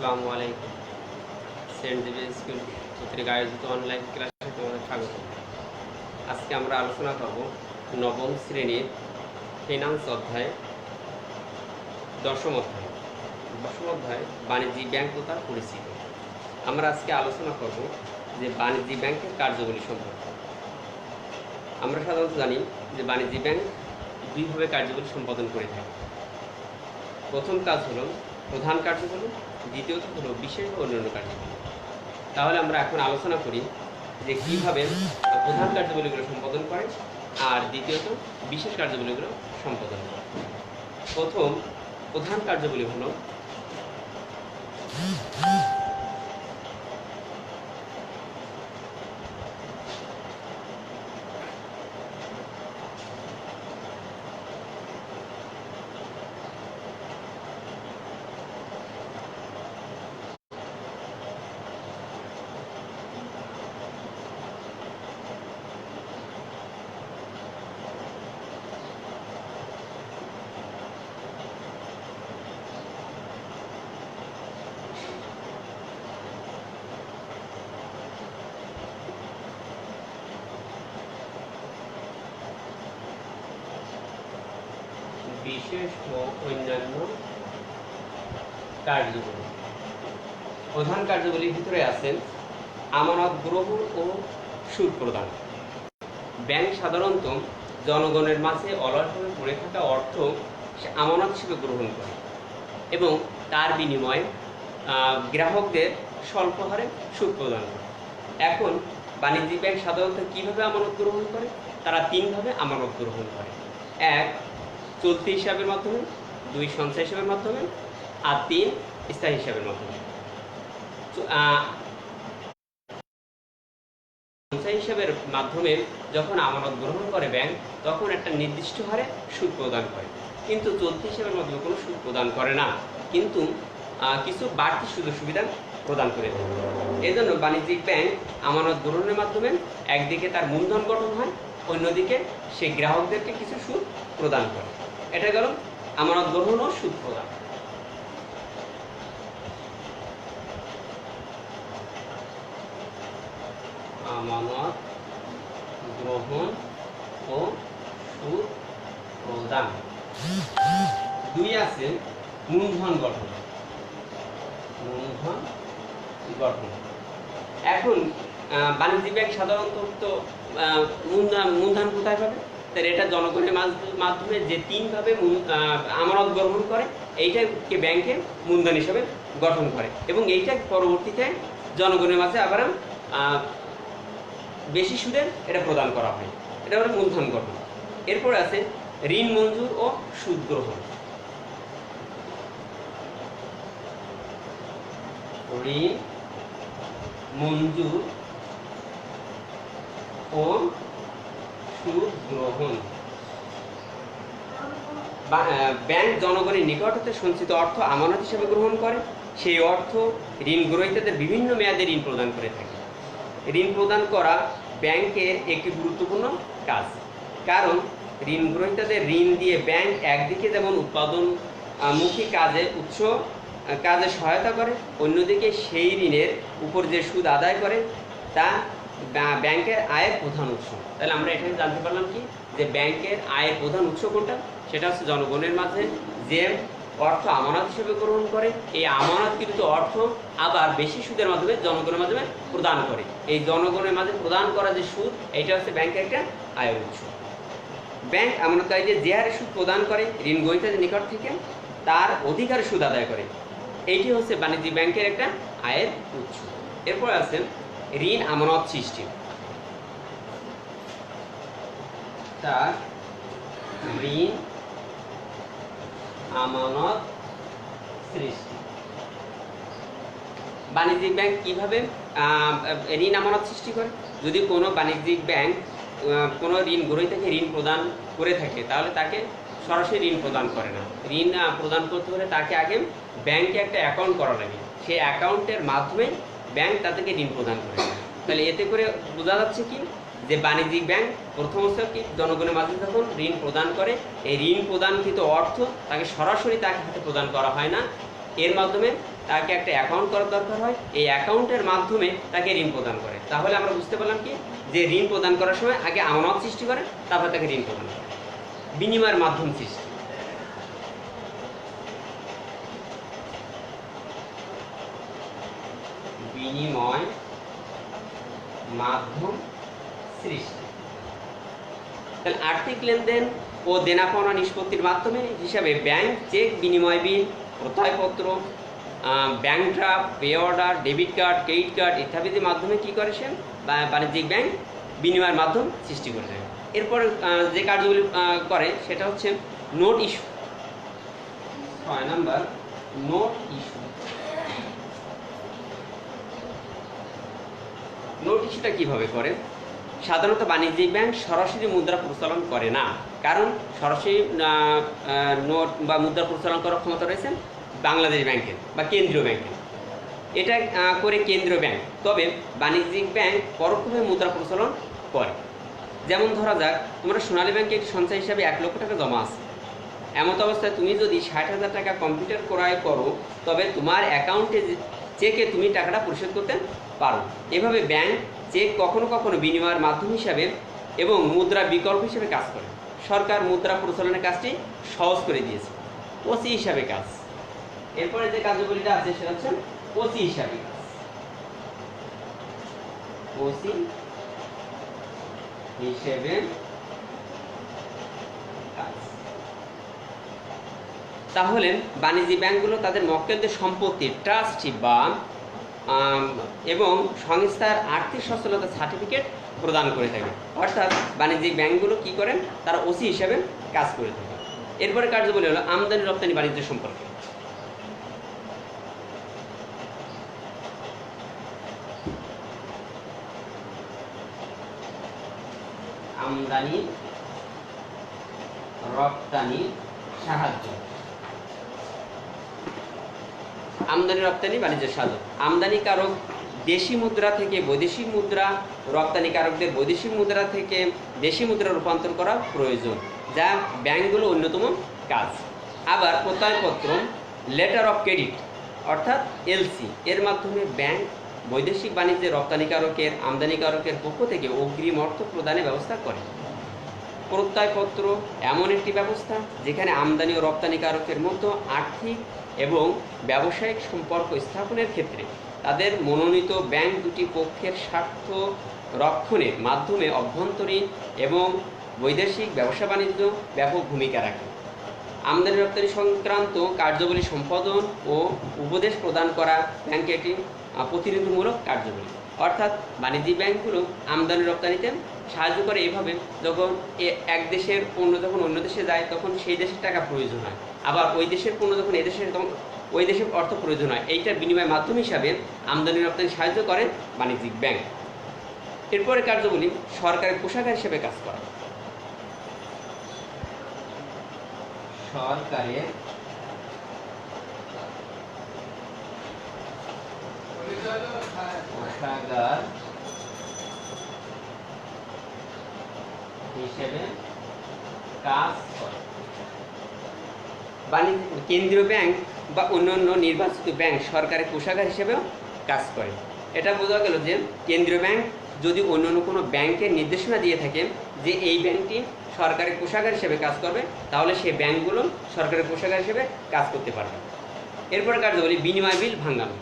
আসসালামু আলাইকুম। Saint Xavier school কর্তৃক আয়োজিত অনলাইন ক্লাসে তোমাদের স্বাগত। আজকে আমরা আলোচনা করব নবম শ্রেণীর ফিনান্স অধ্যায় দশম অধ্যায় বাণিজ্যিক ব্যাংক ও তার পরিচিতি। আমরা আজকে আলোচনা করব যে বাণিজ্যিক ব্যাংকের কার্যাবলী সম্পর্কে। আমরা সাধারণত জানি যে বাণিজ্যিক ব্যাংক দুইভাবে কার্যাবলী সম্পাদন করে থাকে। প্রথম কাজ হলো প্রধান কার্যবলী, দ্বিতীয়ত হলো বিশেষ ও অন্যান্য কার্যবলী। তাহলে আমরা এখন আলোচনা করি যে কীভাবে প্রধান কার্যবলীগুলো সম্পাদন করে আর দ্বিতীয়ত বিশেষ কার্যবলীগুলো সম্পাদন করে। প্রথম প্রধান কার্যবলী হলো বিশেষ ও অন্যান্য কার্যবলী। প্রধান কার্যবলীর ভিতরে আছেন আমানত গ্রহণ ও সুদ প্রদান। ব্যাংক সাধারণত জনগণের মাঝে অলসভাবে পড়ে থাকা অর্থ সে আমানত হিসেবে গ্রহণ করে এবং তার বিনিময়ে গ্রাহকদের স্বল্প হারে সুদ প্রদান করে। এখন বাণিজ্যিক ব্যাংক সাধারণত কীভাবে আমানত গ্রহণ করে? তারা তিনভাবে আমানত গ্রহণ করে। এক, চলতি হিসাবের মাধ্যমে, দুই, সঞ্চয় হিসাবের মাধ্যমে, আর তিন, স্থায়ী হিসাবের মাধ্যমে। সঞ্চয় হিসাবের মাধ্যমে যখন আমানত গ্রহণ করে ব্যাংক, তখন একটা নির্দিষ্ট হারে সুদ প্রদান করে, কিন্তু চলতি হিসাবের মাধ্যমে কোনো সুদ প্রদান করে না, কিন্তু কিছু বাড়তি সুযোগ সুবিধা প্রদান করে থাকে। এই জন্য বাণিজ্যিক ব্যাংক আমানত গ্রহণের মাধ্যমে একদিকে তার মূলধন গঠন হয়, অন্যদিকে সে গ্রাহকদেরকে কিছু সুদ প্রদান করে। এটা গেল আমানত গ্রহণ ও সুদ প্রদান। আমানত গ্রহণ ও সুদ প্রদান। দুই আছে মূলধন গঠন। এখন বাণিজ্যিক ব্যাংক সাধারণত মূলধন কোথায় পাবে? তাহলে এটা জনগণের মাধ্যমে যে তিনভাবে আমানত গ্রহণ করে, এইটাকে ব্যাংকে মূলধন হিসাবে গঠন করে এবং এইটা পরবর্তীতে জনগণের মাঝে আবার বেশি সুদে এটা প্রদান করা হয়। এটা হলো মূলধন গঠন। এরপর আছে ঋণ মঞ্জুর ও সুদ গ্রহণ। ঋণ মঞ্জুর ও সুদ গ্রহণ। ব্যাংক জনগণের নিকট হতে সঞ্চিত অর্থ আমানত হিসেবে গ্রহণ করে। সেই অর্থ ঋণ গ্রহীতাদের বিভিন্ন মেয়াদে ঋণ প্রদান করে থাকে। ঋণ প্রদান করা ব্যাংকের একটি গুরুত্বপূর্ণ কাজ, কারণ ঋণ গ্রহীতাদের ঋণ দিয়ে ব্যাংক একদিকে যেমন উৎপাদনমুখী কাজে সহায়তা করে, অন্যদিকে সেই ঋণের উপর যে সুদ আদায় করে তা ব্যাংকের আয়ের প্রধান উৎস। তাহলে আমরা এখানে জানতে পারলাম কি, যে ব্যাংকের আয়ের প্রধান উৎস কোনটা? সেটা হচ্ছে জনগণের মাঝে যে অর্থ আমানত হিসেবে গ্রহণ করে, এই আমানতকৃত অর্থ আবার বেশি সুদের মাধ্যমে জনগণের মাধ্যমে প্রদান করে। এই জনগণের মাঝে প্রদান করা যে সুদ, এইটা হচ্ছে ব্যাংকের একটা আয়ের উৎস। ব্যাংক আমানতকারীদের যে হারে সুদ প্রদান করে ঋণ গ্রহীতাদের নিকট থেকে, তার অধিকারে সুদ আদায় করে। এইটি হচ্ছে বাণিজ্যিক ব্যাংকের একটা আয়ের উৎস। এরপর আছে ঋণ আমানত সৃষ্টি। তার ঋণ আমানত সৃষ্টি। বাণিজ্যিক ব্যাংক কিভাবে ঋণ আমানত সৃষ্টি করে? যদি কোনো বাণিজ্যিক ব্যাংক কোনো ঋণ গ্রহীতাকে ঋণ প্রদান করে থাকে, তাহলে তাকে সরাসরি ঋণ প্রদান করে না। ঋণ প্রদান করতে হলে তাকে আগে ব্যাংকে একটা অ্যাকাউন্ট করা লাগে, সেই অ্যাকাউন্টের মাধ্যমে ব্যাংক তাদেরকে ঋণ প্রদান করে। তাহলে এতে করে বোঝা যাচ্ছে কি, যে বাণিজ্যিক ব্যাংক প্রথমত কি জনগণের মাঝে যখন ঋণ প্রদান করে, এই ঋণ প্রদানকৃত অর্থ তাকে সরাসরি তাকে হাতে প্রদান করা হয় না, এর মাধ্যমে তাকে একটা অ্যাকাউন্ট করার দরকার হয়, এই অ্যাকাউন্টের মাধ্যমে তাকে ঋণ প্রদান করে। তাহলে আমরা বুঝতে পারলাম কি, যে ঋণ প্রদান করার সময় আগে আমানত সৃষ্টি করে, তারপর তাকে ঋণ প্রদান করে, বিনিময়ের মাধ্যম সৃষ্টি। বিনিময় মাধ্যম সৃষ্টি। তাহলে আর্থিক লেনদেন ও দেনা পাওনা নিষ্পত্তির মাধ্যমে হিসাবে ব্যাংক চেক, বিনিময় বিল, প্রত্যয়পত্র, bank draft, pay order, debit card, credit card ইত্যাদির মাধ্যমে কি করে সে বাণিজ্যিক ব্যাংক বিনিময়ের মাধ্যম সৃষ্টি করে থাকে। এরপর যে কার্যগুলি করে সেটা হচ্ছে নোট ইস্যু। 6 নম্বর, নোট ইস্যু। নোট ইস্যুটা কিভাবে করে? সাধারণত বাণিজ্যিক ব্যাংক সরাসরি মুদ্রা প্রচলন করে না, কারণ সরাসরি নোট বা মুদ্রা প্রচলন করার ক্ষমতা রয়েছে বাংলাদেশ ব্যাংকের বা কেন্দ্রীয় ব্যাংকের। এটা করে কেন্দ্রীয় ব্যাংক। তবে বাণিজ্যিক ব্যাংক পরোক্ষভাবে মুদ্রা প্রচলন করে। যেমন ধরা যাক, তোমরা সোনালী ব্যাংকে একটি সঞ্চয় হিসাবে 1 লক্ষ টাকা জমা আছে। এমত অবস্থায় তুমি যদি 60,000 টাকা কম্পিউটার ক্রয় করো, তবে তোমার অ্যাকাউন্টে চেকে তুমি টাকাটা পরিশোধ করতে পারো। এভাবে ব্যাংক চেক কখনো কখনো বিনিময়ের মাধ্যম হিসাবে এবং মুদ্রা বিকল্প হিসেবে কাজ করে। সরকার মুদ্রা প্রচলনের কাজটি সহজ করে দিয়েছে, ওসি হিসাবে কাজ। এরপরে যে কার্যকরীটা আছে সেটা হচ্ছে ওসি হিসাবে কাজ। ওসি হিসেবে কাজ। তাহলে বাণিজ্যিক ব্যাংকগুলো তাদের মক্কেলদের সম্পত্তি ট্রাস্টি বা এবং সংস্থার আর্থিক সচ্ছলতা সার্টিফিকেট প্রদান করে থাকে। অর্থাৎ বাণিজ্যিক ব্যাংকগুলো কি করেন, তারা ওসি হিসেবে কাজ করে থাকে। এরপরে কার্যবলী হলো আমদানি রপ্তানি বাণিজ্য সম্পর্কে। আমদানি রপ্তানি সাহায্য। আমদানি রপ্তানি বাণিজ্যের সাহায্য। আমদানিকারক দেশি মুদ্রা থেকে বৈদেশিক মুদ্রা, রপ্তানিকারকদের বৈদেশিক মুদ্রা থেকে দেশি মুদ্রা রূপান্তর করা প্রয়োজন, যা ব্যাংকগুলো অন্যতম কাজ। আবার প্রত্যয়পত্র, লেটার অফ ক্রেডিট অর্থাৎ এলসি এর মাধ্যমে ব্যাংক বৈদেশিক বাণিজ্যে রপ্তানিকারকের আমদানিকারকের পক্ষ থেকে অগ্রিম অর্থ প্রদানের ব্যবস্থা করে। প্রত্যয়পত্র এমন একটি ব্যবস্থা যেখানে আমদানি ও রপ্তানিকারকের মধ্যে আর্থিক এবং ব্যবসায়িক সম্পর্ক স্থাপনের ক্ষেত্রে তাদের মনোনীত ব্যাংক দুটি পক্ষের স্বার্থ রক্ষণের মাধ্যমে অভ্যন্তরীণ এবং বৈদেশিক ব্যবসা বাণিজ্য ব্যাপক ভূমিকা রাখে। আমদানি রপ্তানি সংক্রান্ত কার্যাবলী সম্পাদন ও উপদেশ প্রদান করা ব্যাংকের একটি প্রতিনিধিমূলক কার্যাবলী। অর্থাৎ বাণিজ্যিক ব্যাংকগুলো আমদানি রপ্তানিতে সাহায্য করে এভাবে, যখন এক দেশের পণ্য যখন অন্য দেশে যায় তখন সেই দেশের টাকা প্রয়োজন হয়, আবার ওই দেশের পণ্য যখন এদেশে তখন ওই দেশের অর্থ প্রয়োজন হয়। এইটার বিনিময় মাধ্যম হিসাবে আমদানি রপ্তানি সাহায্য করেন বাণিজ্যিক ব্যাংক। এরপরে কার্যবলী সরকারের কোষাগার হিসেবে কাজ করা। সরকারের কোষাগার হিসেবে কাজ করে। কেন্দ্রীয় ব্যাংক বা অন্যান্য নির্বাচিত ব্যাংক সরকারের কোষাগার হিসেবেও কাজ করে। এটা বোঝা গেল যে কেন্দ্রীয় ব্যাংক যদি অন্যান্য কোনো ব্যাংকের নির্দেশনা দিয়ে থাকে যে এই ব্যাংকটি সরকারের কোষাগার হিসেবে কাজ করবে, তাহলে সেই ব্যাংকগুলো সরকারের কোষাগার হিসেবে কাজ করতে পারবে। এরপরে কার্যবলী বিনিময় বিল ভাঙানো।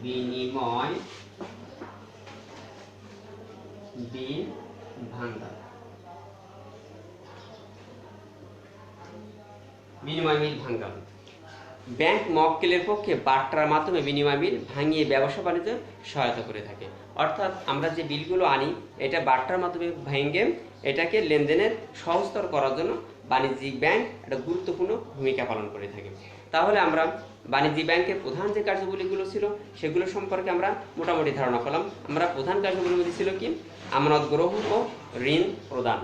বিনিময় বিল ভাঙা। বিনিময় বিল ভাঙা ব্যাংক মক্কেলের পক্ষে বার্তার মাধ্যমে বিনিময় বিল ভাঙিয়ে ব্যবসা বাণিজ্য সহায়তা করে থাকে। অর্থাৎ আমরা যে বিলগুলো আনি এটা বার্তার মাধ্যমে ভেঙে এটাকে লেনদেনের সহজতর করার জন্য বাণিজ্যিক ব্যাংক একটা গুরুত্বপূর্ণ ভূমিকা পালন করে থাকে। তাহলে আমরা বাণিজ্যিক ব্যাংকের প্রধান যে কার্যবলীগুলো ছিল সেগুলো সম্পর্কে আমরা মোটামুটি ধারণা পেলাম। আমরা প্রধান কার্যবলীর মধ্যে ছিল কি, আমানত গ্রহণ ও ঋণ প্রদান,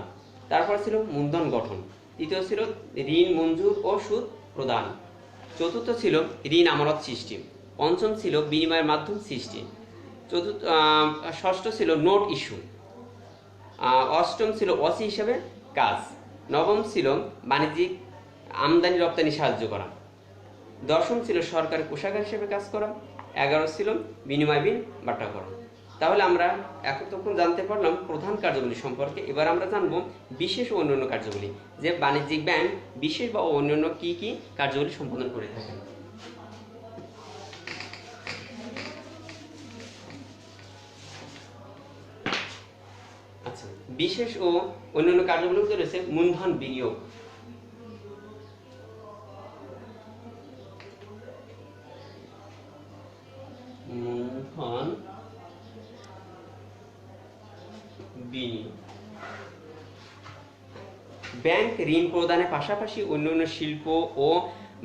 তারপর ছিল মূলধন গঠন, তৃতীয় ছিল ঋণ মঞ্জুর ও সুদ প্রদান, চতুর্থ ছিল ঋণ আমানত সৃষ্টি, পঞ্চম ছিল বিনিময়ের মাধ্যম সৃষ্টি, ষষ্ঠ ছিল নোট ইস্যু, অষ্টম ছিল ওসি হিসেবে কাজ, নবম ছিল বাণিজ্যিক আমদানি রপ্তানি সাহায্য করা। 10ম ছিল সরকারি কোষাগার হিসেবে কাজ করা। 11 ছিল বিনিময় বিল বাট্টাকরণ। তাহলে আমরা এতক্ষণ জানতে পারলাম প্রধান কার্যাবলী সম্পর্কে। এবার আমরা জানবো বিশেষ ও অন্যান্য কার্যাবলী, যে বাণিজ্যিক ব্যাংক বিশেষ বা অন্যান্য কি কি কার্যাবলী সম্পাদন করে থাকে। আচ্ছা, বিশেষ ও অন্যান্য কার্যাবলী রয়েছে মূলধন বিনিয়োগ, মূলধন বিনিয়োগ। ব্যাংক ঋণ প্রদানের পাশাপাশি অন্যান্য শিল্প ও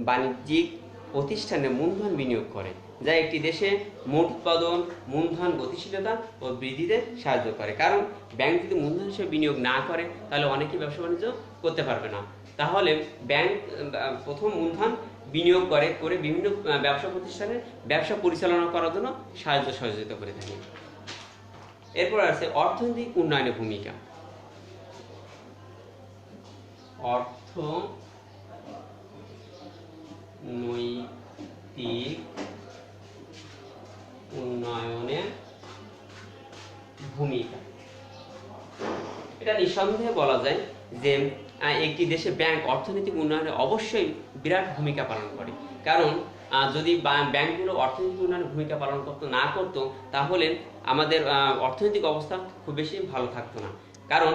বাণিজ্যিক প্রতিষ্ঠানে মূলধন বিনিয়োগ করে, যা একটি দেশে মোট উৎপাদন, মূলধন গতিশীলতা ও বৃদ্ধিতে সাহায্য করে। কারণ ব্যাংক যদি মূলধন হিসেবে বিনিয়োগ না করে তাহলে অনেকেই ব্যবসা বাণিজ্য করতে পারবে না। তাহলে ব্যাংক প্রথম মূলধন বিনিয়োগ করে বিভিন্ন ব্যবসা প্রতিষ্ঠানের ব্যবসা পরিচালনা করার জন্য সহযোগিতা করে থাকে। এরপর আছে অর্থনৈতিক উন্নয়নের ভূমিকা। অর্থনৈতিক উন্নয়নের ভূমিকা, এটা নিঃসন্দেহে বলা যায় যে একটি দেশে ব্যাংক অর্থনৈতিক উন্নয়নে অবশ্যই বিরাট ভূমিকা পালন করে। কারণ যদি ব্যাংকগুলো অর্থনৈতিক উন্নয়নের ভূমিকা পালন না করতো তাহলে আমাদের অর্থনৈতিক অবস্থা খুব বেশি ভালো থাকতো না। কারণ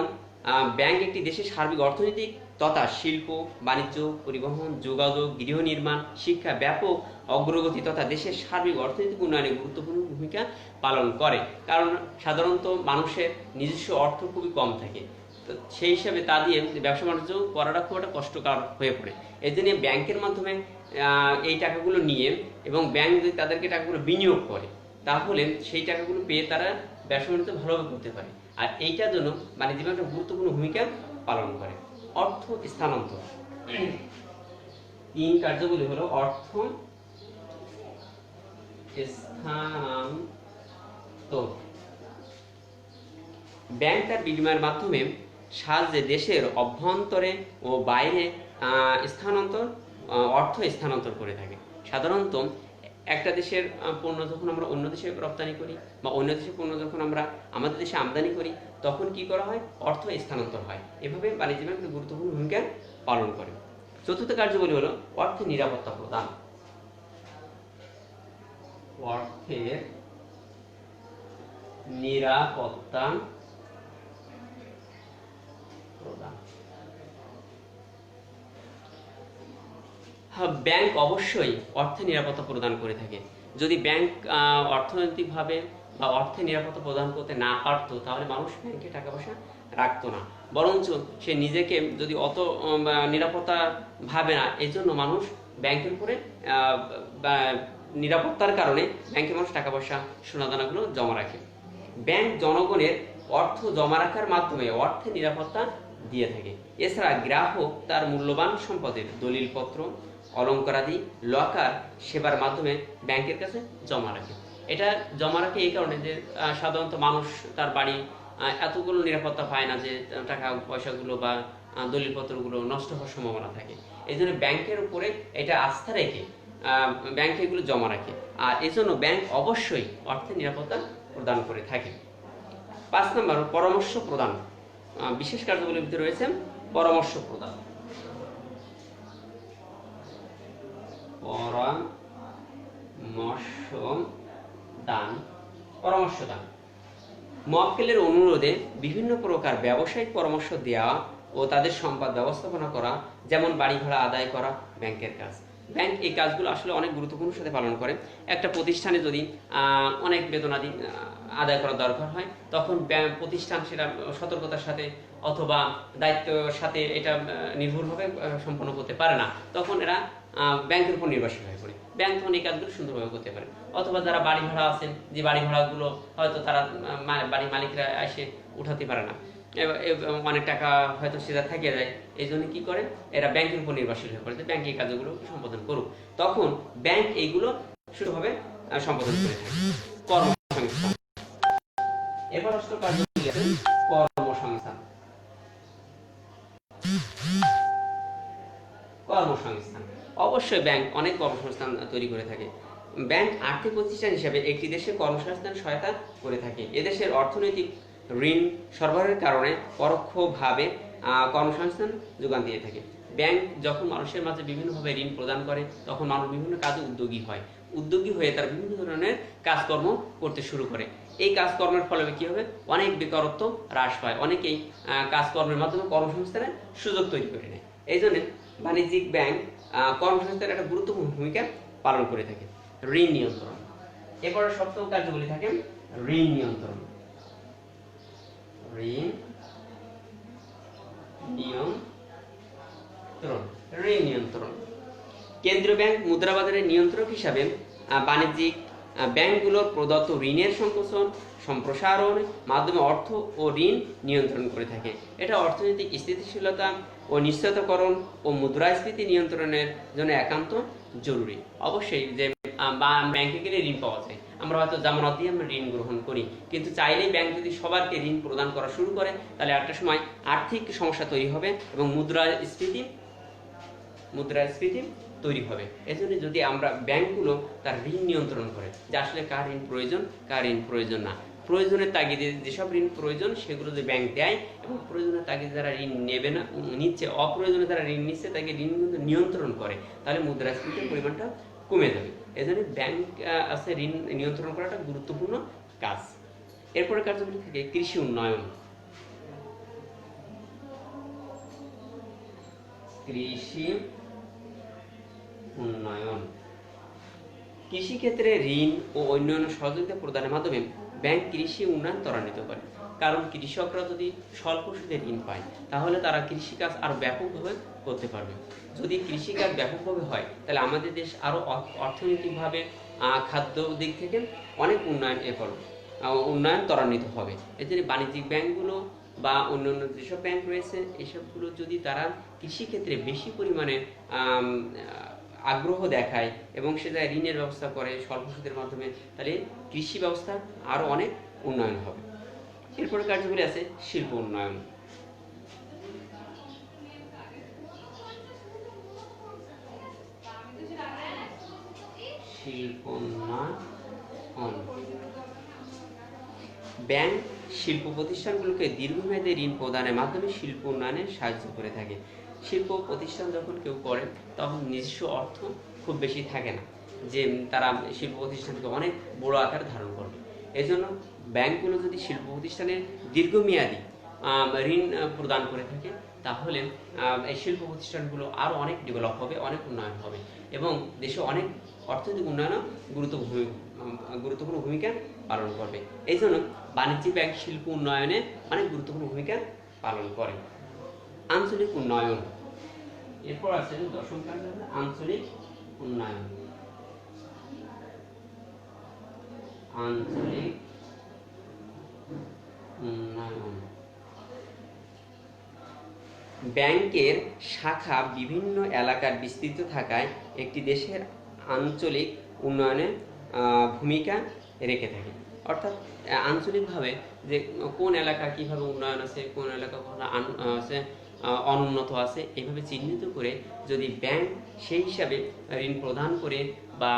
ব্যাংক একটি দেশের সার্বিক অর্থনৈতিক তথা শিল্প, বাণিজ্য, পরিবহন, যোগাযোগ, গৃহ নির্মাণ, শিক্ষা ব্যাপক অগ্রগতি তথা দেশের সার্বিক অর্থনৈতিক উন্নয়নে গুরুত্বপূর্ণ ভূমিকা পালন করে। কারণ সাধারণত মানুষের নিজস্ব অর্থ খুবই কম থাকে, তো সেই হিসাবে তা দিয়ে ব্যবসা বাণিজ্য করাটা খুব একটা কষ্টকর হয়ে পড়ে। এই জন্য ব্যাংকের মাধ্যমে এই টাকাগুলো নিয়ে এবং ব্যাংক যদি তাদেরকে টাকাগুলো বিনিয়োগ করে তাহলে সেই টাকাগুলো পেয়ে তারা ব্যবসা বাণিজ্য ভালোভাবে করতে পারে। আর এইটার জন্য বাণিজ্য ব্যাংক একটা গুরুত্বপূর্ণ ভূমিকা পালন করে। অর্থ স্থানান্তর, 3 কার্যগুলি হলো অর্থ স্থানান্তর। ব্যাংক তার বিনিময়ের মাধ্যমে সাহায্যে দেশের অভ্যন্তরে ও বাইরে অর্থ স্থানান্তর করে থাকে। সাধারণত একটা দেশের পণ্য যখন আমরা অন্য দেশে রপ্তানি করি বা অন্য দেশের পণ্য যখন আমরা আমাদের দেশে আমদানি করি তখন কি করা হয়, অর্থ স্থানান্তর হয়। এভাবে বাণিজ্য ব্যাংক গুরুত্বপূর্ণ ভূমিকা পালন করে। চতুর্থ কার্যবলী হলো অর্থের নিরাপত্তা প্রদান। অর্থের নিরাপত্তা প্রদান। ব্যাংক অবশ্যই অর্থের নিরাপত্তা প্রদান করে থাকে। যদি ব্যাংক অর্থনৈতিকভাবে বা অর্থের নিরাপত্তা প্রদান করতে না পারতো তাহলে মানুষ ব্যাংকে টাকা পয়সা রাখতো না, বরঞ্চ সে নিজেকে যদি অত নিরাপত্তা ভাবে না, এই জন্য মানুষ ব্যাংকের উপরে নিরাপত্তার কারণে ব্যাংকে মানুষ টাকা পয়সা সোনাদানাগুলো জমা রাখে। ব্যাংক জনগণের অর্থ জমা রাখার মাধ্যমে অর্থের নিরাপত্তা দিয়ে থাকে। এছাড়া গ্রাহক তার মূল্যবান সম্পদের দলিলপত্র, অলঙ্কারাদি, লকার সেবার মাধ্যমে ব্যাংকের কাছে জমা রাখে। এটা জমা রাখে এই কারণে যে সাধারণত মানুষ তার বাড়ি এতগুলো নিরাপত্তা পায় না যে টাকা পয়সাগুলো বা দলিলপত্রগুলো নষ্ট হওয়ার সম্ভাবনা থাকে। এই জন্য ব্যাংকের উপরে এটা আস্থা রেখে ব্যাংক এগুলো জমা রাখে। আর এই জন্য ব্যাংক অবশ্যই অর্থের নিরাপত্তা প্রদান করে থাকে। 5 নম্বর পরামর্শ প্রদান। বিশেষ কার্যগুলির ভিতরে রয়েছে পরামর্শ প্রদান। পরামর্শ দান মক্কেলের অনুরোধে বিভিন্ন প্রকার ব্যবসায়িক পরামর্শ দেওয়া ও তাদের সম্পদ ব্যবস্থাপনা করা, যেমন বাড়ি ভাড়া আদায় করা ব্যাংকের কাজ। ব্যাংক এই কাজগুলো আসলে অনেক গুরুত্বপূর্ণ সাথে পালন করে। একটা প্রতিষ্ঠানে যদি অনেক বেতনাদি আদায় করার দরকার হয় তখন প্রতিষ্ঠান সেটা সতর্কতার সাথে অথবা দায়িত্বের সাথে এটা নির্ভুলভাবে সম্পন্ন করতে পারে না, তখন এরা ব্যাংকের উপর নির্ভরশীল হয়ে পড়ে। ব্যাংক তখন এই কাজগুলো সুন্দরভাবে করতে পারে। অথবা যারা বাড়ি ভাড়া আছেন, যে বাড়ি ভাড়াগুলো হয়তো তারা বাড়ির মালিকরা এসে উঠাতে পারে না, অনেক টাকা হয়তো সেটা থেকে যায়, এই জন্য কি করে এরা ব্যাংকের উপর নির্ভরশীল হয়ে পড়ে, ব্যাংক এই কাজগুলো সম্পাদন করুক। তখন ব্যাংক এইগুলো সুষ্ঠুভাবে সম্পাদন করে থাকে। কর্মসংস্থান। এবার আসলে কার্যক্রম কর্মসংস্থান। কর্মসংস্থান। অবশ্যই ব্যাংক অনেক কর্মসংস্থান তৈরি করে থাকে। ব্যাংক আর্থিক প্রতিষ্ঠান হিসেবে একটি দেশের কর্মসংস্থান সহায়তা করে থাকে। এদেশের অর্থনৈতিক ঋণ সরবরাহের কারণে পরোক্ষভাবে কর্মসংস্থান যোগান দিয়ে থাকে। ব্যাংক যখন মানুষের মাঝে বিভিন্নভাবে ঋণ প্রদান করে তখন মানুষ বিভিন্ন কাজে উদ্যোগী হয়ে তারা বিভিন্ন ধরনের কাজকর্ম করতে শুরু করে। এই কাজকর্মের ফলে কি হবে, অনেক বেকারত্ব হ্রাস পায়, অনেকেই কাজকর্মের মাধ্যমে কর্মসংস্থানের সুযোগ তৈরি করে নেয়। এই জন্য বাণিজ্যিক ব্যাংক কর্মসংস্থানের একটা গুরুত্বপূর্ণ ভূমিকা পালন করে থাকে। ঋণ নিয়ন্ত্রণ, এরপরে সপ্তম কার্যগুলি থাকে ঋণ নিয়ন্ত্রণ। ঋণ নিয়ন্ত্রণ, কেন্দ্রীয় ব্যাংক মুদ্রা বাজারের নিয়ন্ত্রক হিসাবে বাণিজ্যিক ব্যাংকগুলোর প্রদত্ত ঋণের সংকোচন সম্প্রসারণের মাধ্যমে অর্থ ও ঋণ নিয়ন্ত্রণ করে থাকে। এটা অর্থনৈতিক স্থিতিশীলতা ও নিশ্চিতকরণ ও মুদ্রাস্ফীতি নিয়ন্ত্রণের জন্য একান্ত জরুরি। অবশ্যই যে ব্যাংকে গেলে ঋণ পাওয়া যায়, আমরা হয়তো জামানত দিয়ে আমরা ঋণ গ্রহণ করি, কিন্তু চাইলেই ব্যাংক যদি সবাইকে ঋণ প্রদান করা শুরু করে তাহলে একটা সময় আর্থিক সমস্যা তৈরি হবে এবং মুদ্রাস্ফীতি তৈরি হবে। এজন্য যদি আমরা ব্যাংকগুলো তার ঋণ নিয়ন্ত্রণ করে যে আসলে কার ঋণ প্রয়োজন, কার ঋণ প্রয়োজন না, প্রয়োজনের তাগিদে যেসব ঋণ প্রয়োজন সেগুলো যদি ব্যাংক দেয় এবং প্রয়োজনের তাগিদে যারা ঋণ নেবে না নিচ্ছে, অপ্রয়োজনে যারা ঋণ নিচ্ছে তাকে ঋণ নিয়ন্ত্রণ করে, তাহলে মুদ্রাস্ফীতির পরিমাণটা কমে যাবে। এজন্য ব্যাংক আছে ঋণ নিয়ন্ত্রণ করাটা গুরুত্বপূর্ণ কাজ। এরপরে কার্যগুলি থাকে কৃষি উন্নয়ন। কৃষিক্ষেত্রে ঋণ ও অন্যান্য সহযোগিতা প্রদানের মাধ্যমে ব্যাংক কৃষি উন্নয়ন ত্বরান্বিত করে। কারণ কৃষকরা যদি স্বল্প সুদে ঋণ পায় তাহলে তারা কৃষিকাজ আরো ব্যাপকভাবে করতে পারবে। যদি কৃষিকাজ ব্যাপকভাবে হয় তাহলে আমাদের দেশ আরো অর্থনৈতিকভাবে খাদ্য দিক থেকে অনেক উন্নয়ন ত্বরান্বিত হবে। এজন্য বাণিজ্যিক ব্যাংকগুলো বা অন্যান্য যেসব ব্যাংক রয়েছে এসবগুলো যদি তারা কৃষিক্ষেত্রে বেশি পরিমাণে আগ্রহ দেখায় এবং সেটা ঋণের ব্যবস্থা করে স্বল্প সুদের মাধ্যমে, তাহলে কৃষি ব্যবস্থা আরো অনেক উন্নয়ন হবে। এরপরে কার্যগুলি আছে শিল্প উন্নয়ন। ব্যাংক শিল্প প্রতিষ্ঠানগুলোকে দীর্ঘমেয়াদী ঋণ প্রদানের মাধ্যমে শিল্প উন্নয়নে সাহায্য করে থাকে। শিল্প প্রতিষ্ঠান যখন কেউ করে তখন নিজস্ব অর্থ খুব বেশি থাকে না যে তারা শিল্প প্রতিষ্ঠানকে অনেক বড় আকার ধারণ করবে। এজন্য ব্যাংকগুলো যদি শিল্প প্রতিষ্ঠানের দীর্ঘমেয়াদী ঋণ প্রদান করে থাকে তাহলে এই শিল্প প্রতিষ্ঠানগুলো আরো অনেক ডেভেলপ হবে, অনেক উন্নয়ন হবে এবং দেশে অনেক অর্থনৈতিক উন্নয়নে গুরুত্বপূর্ণ ভূমিকা পালন করবে। এই জন্য বাণিজ্যিক ব্যাংক শিল্প উন্নয়নে অনেক গুরুত্বপূর্ণ ভূমিকা পালন করে। আঞ্চলিক উন্নয়ন, এরপর আছে দশম কার্য আঞ্চলিক উন্নয়ন। ব্যাংকের শাখা বিভিন্ন এলাকার বিস্তৃত থাকায় একটি দেশের আঞ্চলিক উন্নয়নে ভূমিকা রেখে থাকে। অর্থাৎ আঞ্চলিকভাবে যে কোন এলাকা কিভাবে উন্নয়ন আছে, কোন এলাকা আছে অনুন্নত আছে, এইভাবে চিহ্নিত করে যদি ব্যাংক সেই হিসাবে ঋণ প্রদান করে বা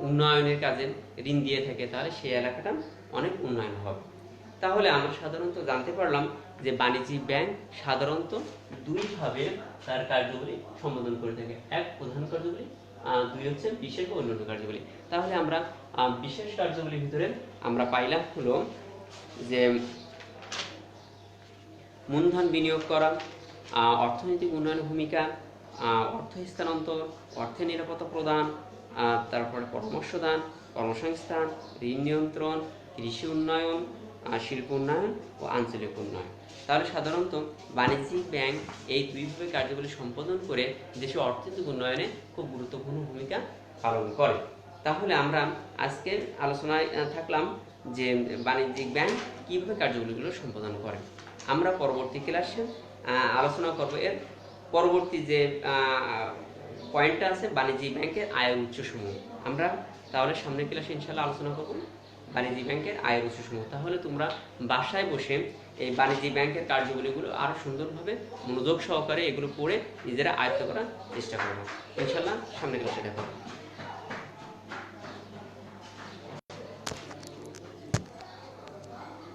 উন্নয়নের কাজে ঋণ দিয়ে থাকে তাহলে সেই এলাকাটা অনেক উন্নয়ন হবে। তাহলে আমরা সাধারণত জানতে পারলাম যে বাণিজ্যিক ব্যাংক সাধারণত দুইভাবে তার কার্যগুলি সম্বোধন করে থাকে, এক প্রধান কার্যগুলি, দুই হচ্ছে বিশেষ ও অন্যান্য কার্যগুলি। তাহলে আমরা বিশেষ কার্যগুলির ভিতরে আমরা পাইলাম হলো যে মূলধন বিনিয়োগ করা, অর্থনৈতিক উন্নয়নের ভূমিকা, অর্থ স্থানান্তর, অর্থের নিরাপত্তা প্রদান, তারপরে পরামর্শ দান, কর্মসংস্থান, ঋণ নিয়ন্ত্রণ, কৃষি উন্নয়ন, শিল্প উন্নয়ন ও আঞ্চলিক উন্নয়ন। তাহলে সাধারণত বাণিজ্যিক ব্যাংক এই দুইভাবে কার্যগুলি সম্পাদন করে দেশের অর্থনৈতিক উন্নয়নে খুব গুরুত্বপূর্ণ ভূমিকা পালন করে। তাহলে আমরা আজকের আলোচনায় থাকলাম যে বাণিজ্যিক ব্যাংক কিভাবে কার্যগুলিগুলো সম্পাদন করে। আমরা পরবর্তী ক্লাসে আলোচনা করব এর পরবর্তী যে পয়েন্টটা আছে বাণিজ্যিক ব্যাংকের আয়ের উৎসসমূহ। আমরা তাহলে সামনের ক্লাসে ইনশাআল্লাহ আলোচনা করব বাণিজ্যিক ব্যাংকের আয়ের উৎসসমূহ। তাহলে তোমরা বাসায় বসে এই বাণিজ্যিক ব্যাংকের কার্যাবলীগুলো আরও সুন্দরভাবে মনোযোগ সহকারে এগুলো পড়ে নিজেরা আয়ত্ত করার চেষ্টা করবো। ইনশাল্লাহ সামনের ক্লাসে দেখা হবে।